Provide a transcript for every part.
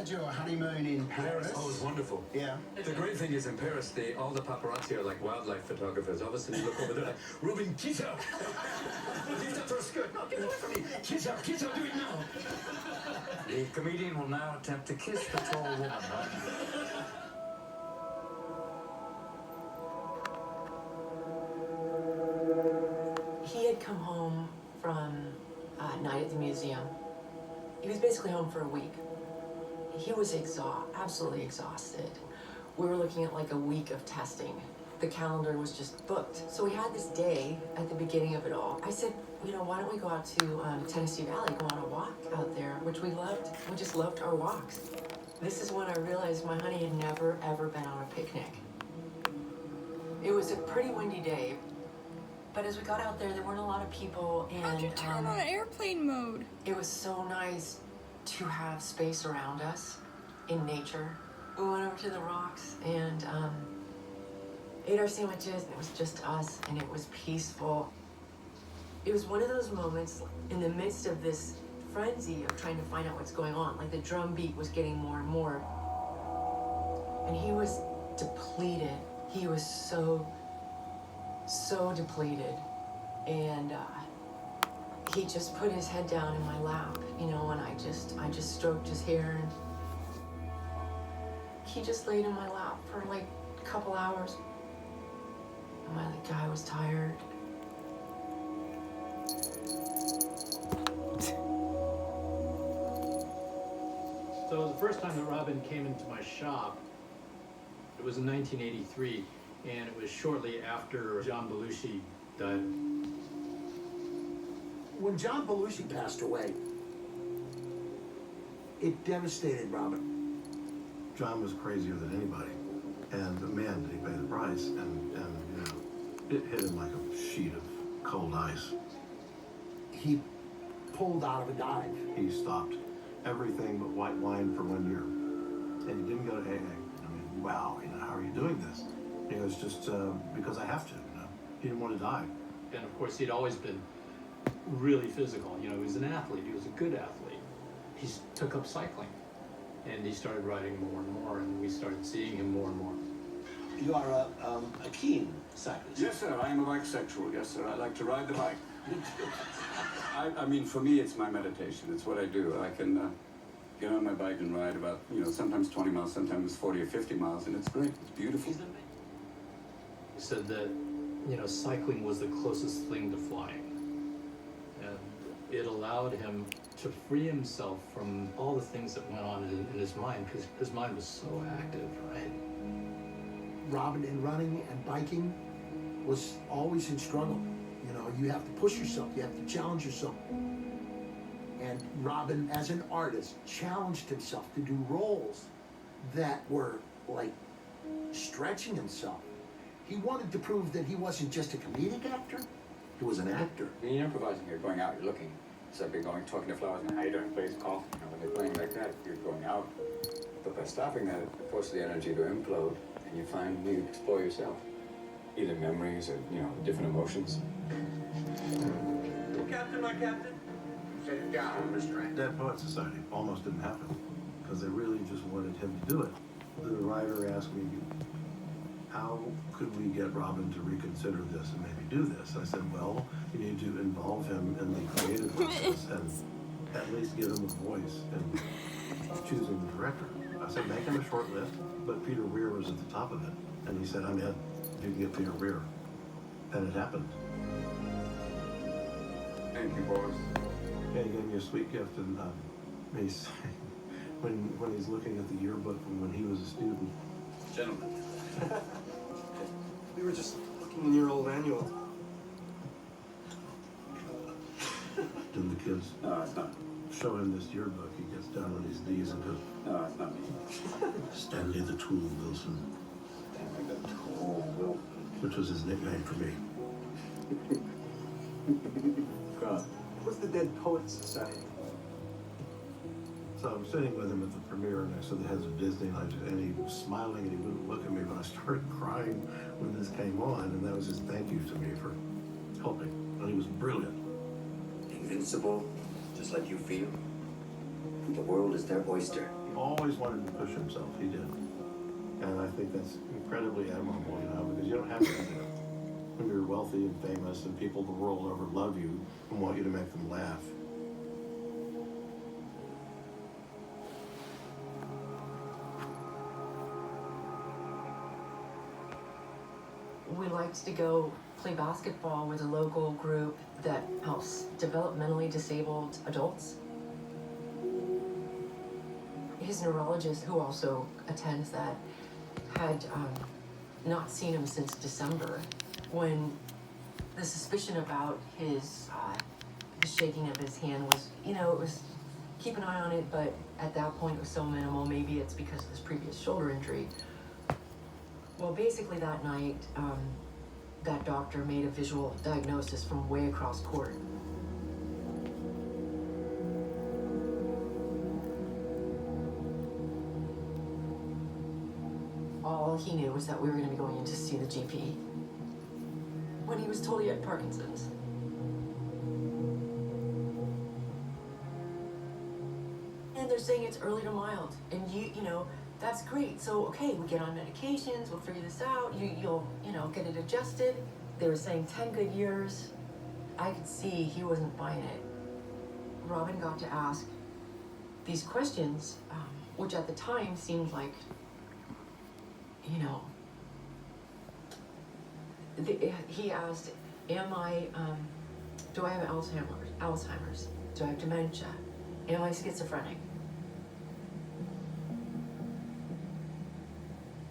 had your honeymoon in Paris? Oh, it was wonderful. Yeah. The great thing is in Paris, all the paparazzi are like wildlife photographers. Obviously, you look over there like, Ruben, kiss out! Lift up her skirt. No, get away from me. Kiss out, do it now. The comedian will now attempt to kiss the tall woman, right? He had come home from a night at the museum. He was basically home for a week. He was absolutely exhausted. We were looking at like a week of testing. The calendar was just booked. So we had this day at the beginning of it all. I said, you know, why don't we go out to Tennessee Valley, go on a walk out there, which we loved. We just loved our walks. This is when I realized my honey had never, ever been on a picnic. It was a pretty windy day, but as we got out there weren't a lot of people, and how'd you turn on airplane mode? It was so nice to have space around us in nature. We went over to the rocks and ate our sandwiches, and it was just us, and it was peaceful. It was one of those moments in the midst of this frenzy of trying to find out what's going on. Like the drum beat was getting more and more, and he was depleted. He was so depleted, and he just put his head down in my lap, you know, and I just stroked his hair, and he just laid in my lap for like a couple hours. And my guy was tired. So the first time that Robin came into my shop, it was in 1983, and it was shortly after John Belushi died. When John Belushi passed away, it devastated Robin. John was crazier than anybody, and man, did he pay the price, and you know, it hit him like a sheet of cold ice. He pulled out of a dive. He stopped everything but white wine for 1 year, and he didn't go to AA. I mean, wow, you know, how are you doing this? He goes, just because I have to, you know. He didn't want to die. And of course, he'd always been really physical. You know, he was an athlete. He was a good athlete. He took up cycling, and he started riding more and more, and we started seeing him more and more. You are a keen cyclist. Yes, sir. I am a bisexual. Yes, sir. I like to ride the bike. I mean, for me, it's my meditation. It's what I do. I can get on my bike and ride about, you know, sometimes 20 miles, sometimes 40 or 50 miles, and it's great. It's beautiful. He said that, you know, cycling was the closest thing to flying. And it allowed him to free himself from all the things that went on in his mind, because his mind was so active, right? Robin, in running and biking, was always in struggle. You know, you have to push yourself, you have to challenge yourself. And Robin, as an artist, challenged himself to do roles that were like stretching himself. He wanted to prove that he wasn't just a comedic actor, he was an actor. When you're improvising, you're going out, you're looking. It's like you're going, talking to flowers, and how you doing, plays call. You know, when they're playing like that, you're going out. But by stopping that, it forces the energy to implode, and you find you explore yourself. Either memories or, you know, different emotions. Captain, my captain. Set it down, restraint. Dead Poet Society almost didn't happen, because they really just wanted him to do it. The writer asked me, how could we get Robin to reconsider this and maybe do this? I said, well, you need to involve him in the creative process and at least give him a voice in choosing the director. I said, make him a short list, but Peter Weir was at the top of it. And he said, I'm in, if you can get Peter Weir. And it happened. Thank you, boys. Yeah, he gave me a sweet gift, and he's, when he's looking at the yearbook from when he was a student. Gentlemen. We were just looking in your old annual. And the kids No, it's not. show him this yearbook. He gets down on his knees and goes, No, it's not me. Stanley the Tool Wilson, Stanley the Tool Wilson. which was his nickname for me. God. What's the Dead Poets Society? So I'm sitting with him at the premiere next to the heads of Disney, and he was smiling and he wouldn't look at me, but I started crying when this came on, and that was his thank you to me for helping. And he was brilliant. Invincible, just like you feel. The world is their oyster. always wanted to push himself, he did. And I think that's incredibly admirable, you know, because you don't have to do that. When you're wealthy and famous and people the world over love you and want you to make them laugh. We liked to go play basketball with a local group that helps developmentally disabled adults. His neurologist, who also attends that, had not seen him since December, when the suspicion about his the shaking of his hand was, you know, it was keep an eye on it, but at that point it was so minimal. Maybe it's because of his previous shoulder injury. Well, basically that night, that doctor made a visual diagnosis from way across court. All he knew was that we were going to be going in to see the GP when he was told he had Parkinson's. And they're saying it's early to mild, and you know, that's great. So, okay, we get on medications, we'll figure this out, you'll get it adjusted. They were saying 10 good years. I could see he wasn't buying it. Robin got to ask these questions, which at the time seemed like, you know, he asked, do I have Alzheimer's? Do I have dementia? Am I schizophrenic?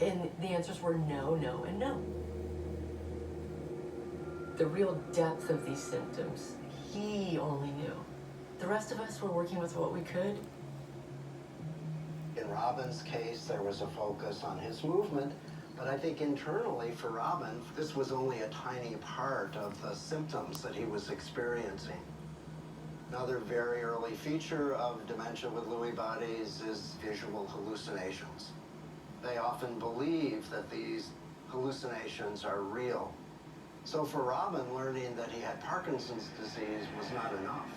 And the answers were no, no, and no. The real depth of these symptoms, he only knew. The rest of us were working with what we could. In Robin's case, there was a focus on his movement, but I think internally for Robin, this was only a tiny part of the symptoms that he was experiencing. Another very early feature of dementia with Lewy bodies is visual hallucinations. They often believe that these hallucinations are real. So for Robin, learning that he had Parkinson's disease was not enough.